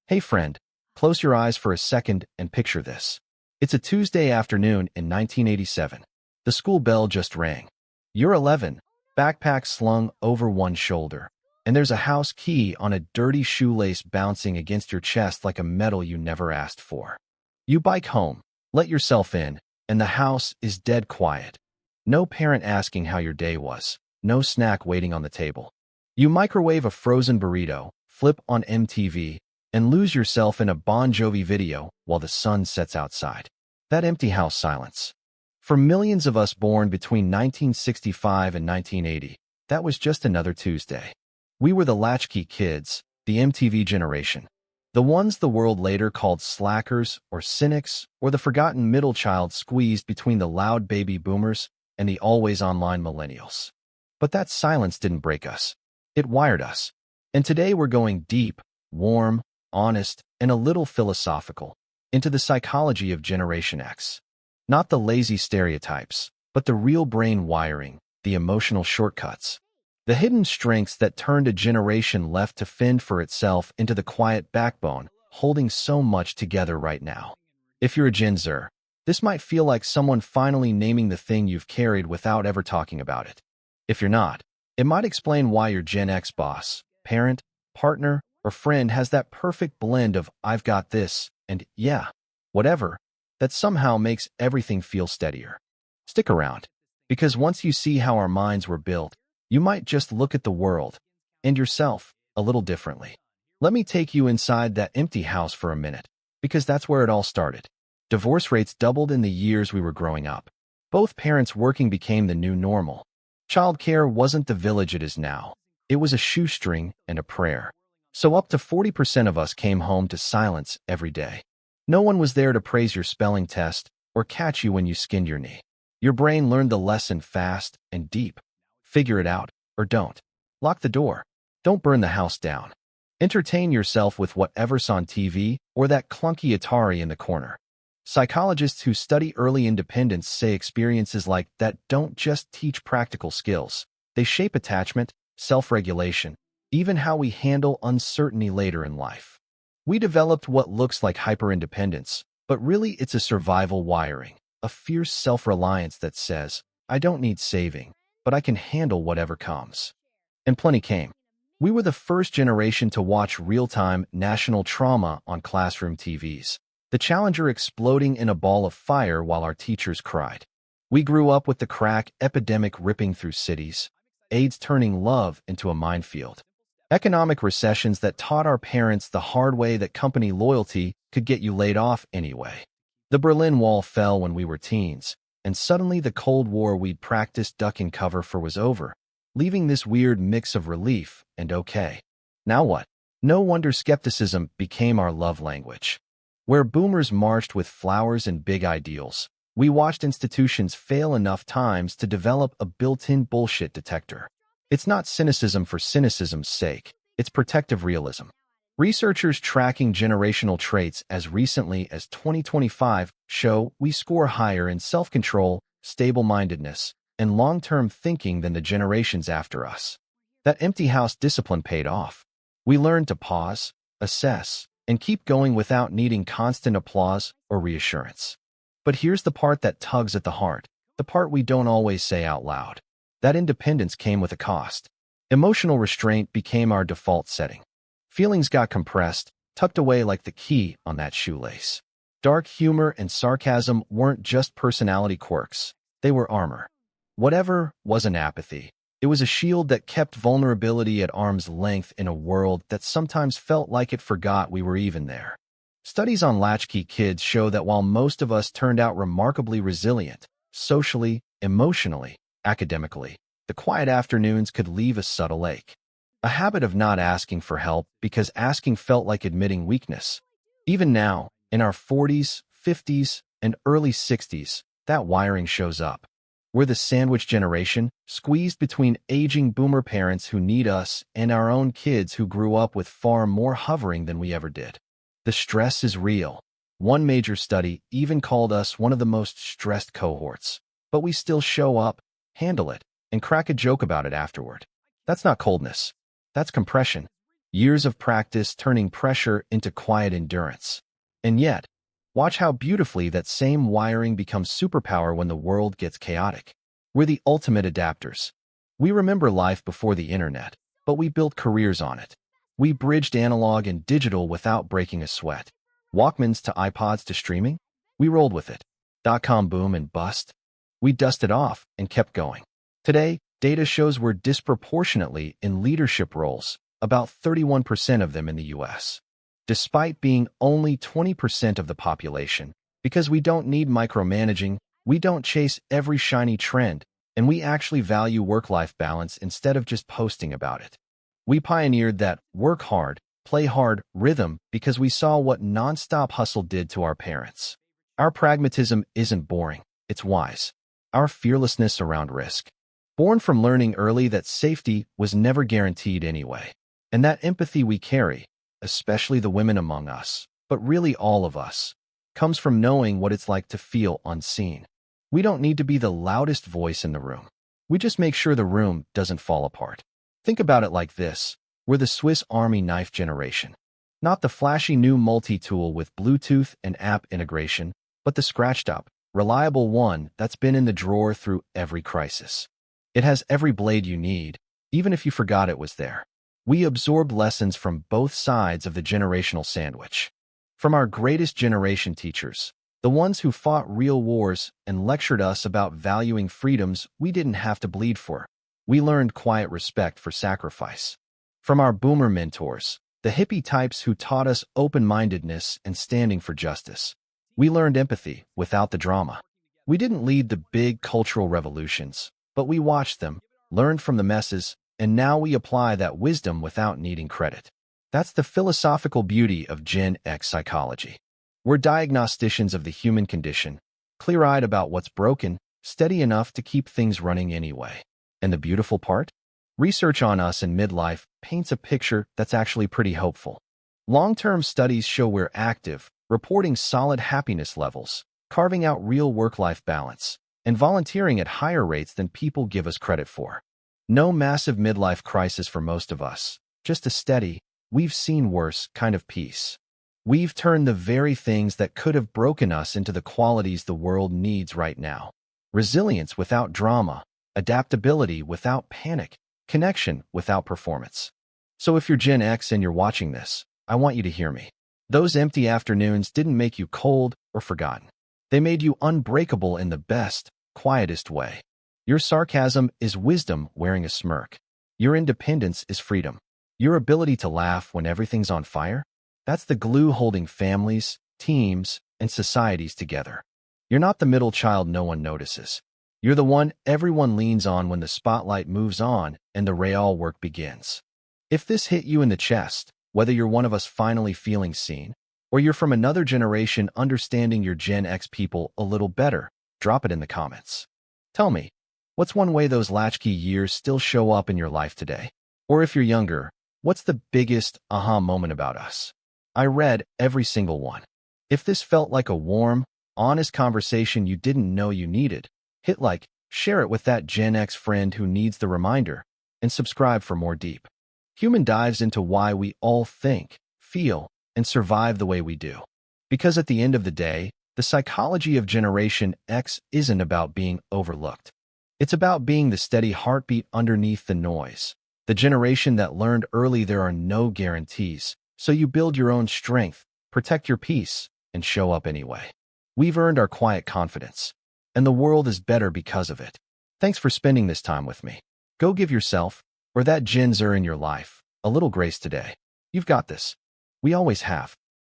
Hey friend, close your eyes for a second and picture this. It's a Tuesday afternoon in 1987. The school bell just rang. You're 11, backpack slung over one shoulder, and there's a house key on a dirty shoelace bouncing against your chest like a medal you never asked for. You bike home, let yourself in, and the house is dead quiet. No parent asking how your day was, no snack waiting on the table. You microwave a frozen burrito, flip on MTV, and lose yourself in a Bon Jovi video while the sun sets outside. That empty house silence. For millions of us born between 1965 and 1980, that was just another Tuesday. We were the latchkey kids, the MTV generation. The ones the world later called slackers or cynics or the forgotten middle child squeezed between the loud baby boomers and the always-online millennials. But that silence didn't break us. It wired us. And today we're going deep, warm, honest, and a little philosophical into the psychology of Generation X. Not the lazy stereotypes, but the real brain wiring, the emotional shortcuts, the hidden strengths that turned a generation left to fend for itself into the quiet backbone holding so much together right now. If you're a Gen Zer, this might feel like someone finally naming the thing you've carried without ever talking about it. If you're not, it might explain why your Gen X boss, parent, partner, or friend has that perfect blend of "I've got this" and "yeah, whatever" that somehow makes everything feel steadier. Stick around, because once you see how our minds were built, you might just look at the world and yourself a little differently. Let me take you inside that empty house for a minute, because that's where it all started. Divorce rates doubled in the years we were growing up. Both parents working became the new normal. Childcare wasn't the village it is now. It was a shoestring and a prayer. So up to 40% of us came home to silence every day. No one was there to praise your spelling test or catch you when you skinned your knee. Your brain learned the lesson fast and deep. Figure it out, or don't. Lock the door. Don't burn the house down. Entertain yourself with whatever's on TV or that clunky Atari in the corner. Psychologists who study early independence say experiences like that don't just teach practical skills. They shape attachment, self-regulation, even how we handle uncertainty later in life. We developed what looks like hyper-independence, but really it's a survival wiring, a fierce self-reliance that says, I don't need saving, but I can handle whatever comes. And plenty came. We were the first generation to watch real-time national trauma on classroom TVs, the Challenger exploding in a ball of fire while our teachers cried. We grew up with the crack epidemic ripping through cities, AIDS turning love into a minefield, economic recessions that taught our parents the hard way that company loyalty could get you laid off anyway. The Berlin Wall fell when we were teens, and suddenly the Cold War we'd practiced duck and cover for was over, leaving this weird mix of relief and okay. Now what? No wonder skepticism became our love language. Where boomers marched with flowers and big ideals, we watched institutions fail enough times to develop a built-in bullshit detector. It's not cynicism for cynicism's sake, it's protective realism. Researchers tracking generational traits as recently as 2025 show we score higher in self-control, stable-mindedness, and long-term thinking than the generations after us. That empty house discipline paid off. We learned to pause, assess, and keep going without needing constant applause or reassurance. But here's the part that tugs at the heart, the part we don't always say out loud. That independence came with a cost. Emotional restraint became our default setting. Feelings got compressed, tucked away like the key on that shoelace. Dark humor and sarcasm weren't just personality quirks, they were armor. Whatever wasn't apathy. It was a shield that kept vulnerability at arm's length in a world that sometimes felt like it forgot we were even there. Studies on latchkey kids show that while most of us turned out remarkably resilient, socially, emotionally, academically, the quiet afternoons could leave a subtle ache. A habit of not asking for help because asking felt like admitting weakness. Even now, in our 40s, 50s, and early 60s, that wiring shows up. We're the sandwich generation, squeezed between aging boomer parents who need us and our own kids who grew up with far more hovering than we ever did. The stress is real. One major study even called us one of the most stressed cohorts. But we still show up, handle it, and crack a joke about it afterward. That's not coldness. That's compression. Years of practice turning pressure into quiet endurance. And yet, watch how beautifully that same wiring becomes superpower when the world gets chaotic. We're the ultimate adapters. We remember life before the internet, but we built careers on it. We bridged analog and digital without breaking a sweat. Walkmans to iPods to streaming? We rolled with it. Dot-com boom and bust? We dusted off and kept going. Today, data shows we're disproportionately in leadership roles, about 31% of them in the US. Despite being only 20% of the population, because we don't need micromanaging, we don't chase every shiny trend, and we actually value work-life balance instead of just posting about it. We pioneered that work hard, play hard rhythm because we saw what nonstop hustle did to our parents. Our pragmatism isn't boring, it's wise. Our fearlessness around risk. Born from learning early that safety was never guaranteed anyway. And that empathy we carry, especially the women among us, but really all of us, comes from knowing what it's like to feel unseen. We don't need to be the loudest voice in the room. We just make sure the room doesn't fall apart. Think about it like this. We're the Swiss Army knife generation. Not the flashy new multi-tool with Bluetooth and app integration, but the scratched-up, reliable one that's been in the drawer through every crisis. It has every blade you need, even if you forgot it was there. We absorbed lessons from both sides of the generational sandwich. From our greatest generation teachers, the ones who fought real wars and lectured us about valuing freedoms we didn't have to bleed for, we learned quiet respect for sacrifice. From our boomer mentors, the hippie types who taught us open-mindedness and standing for justice, we learned empathy without the drama. We didn't lead the big cultural revolutions, but we watched them, learned from the messes, and now we apply that wisdom without needing credit. That's the philosophical beauty of Gen X psychology. We're diagnosticians of the human condition, clear-eyed about what's broken, steady enough to keep things running anyway. And the beautiful part? Research on us in midlife paints a picture that's actually pretty hopeful. Long-term studies show we're active, reporting solid happiness levels, carving out real work-life balance, and volunteering at higher rates than people give us credit for. No massive midlife crisis for most of us, just a steady, we've seen worse kind of peace. We've turned the very things that could have broken us into the qualities the world needs right now. Resilience without drama, adaptability without panic, connection without performance. So if you're Gen X and you're watching this, I want you to hear me. Those empty afternoons didn't make you cold or forgotten. They made you unbreakable in the best, quietest way. Your sarcasm is wisdom wearing a smirk. Your independence is freedom. Your ability to laugh when everything's on fire? That's the glue holding families, teams, and societies together. You're not the middle child no one notices. You're the one everyone leans on when the spotlight moves on and the real work begins. If this hit you in the chest, whether you're one of us finally feeling seen, or you're from another generation understanding your Gen X people a little better, drop it in the comments. Tell me, what's one way those latchkey years still show up in your life today? Or if you're younger, what's the biggest aha moment about us? I read every single one. If this felt like a warm, honest conversation you didn't know you needed, hit like, share it with that Gen X friend who needs the reminder, and subscribe for more deep human dives into why we all think, feel, and survive the way we do. Because at the end of the day, the psychology of Generation X isn't about being overlooked. It's about being the steady heartbeat underneath the noise. The generation that learned early there are no guarantees, so you build your own strength, protect your peace, and show up anyway. We've earned our quiet confidence, and the world is better because of it. Thanks for spending this time with me. Go give yourself, or that Gen Zer in your life, a little grace today. You've got this. We always have.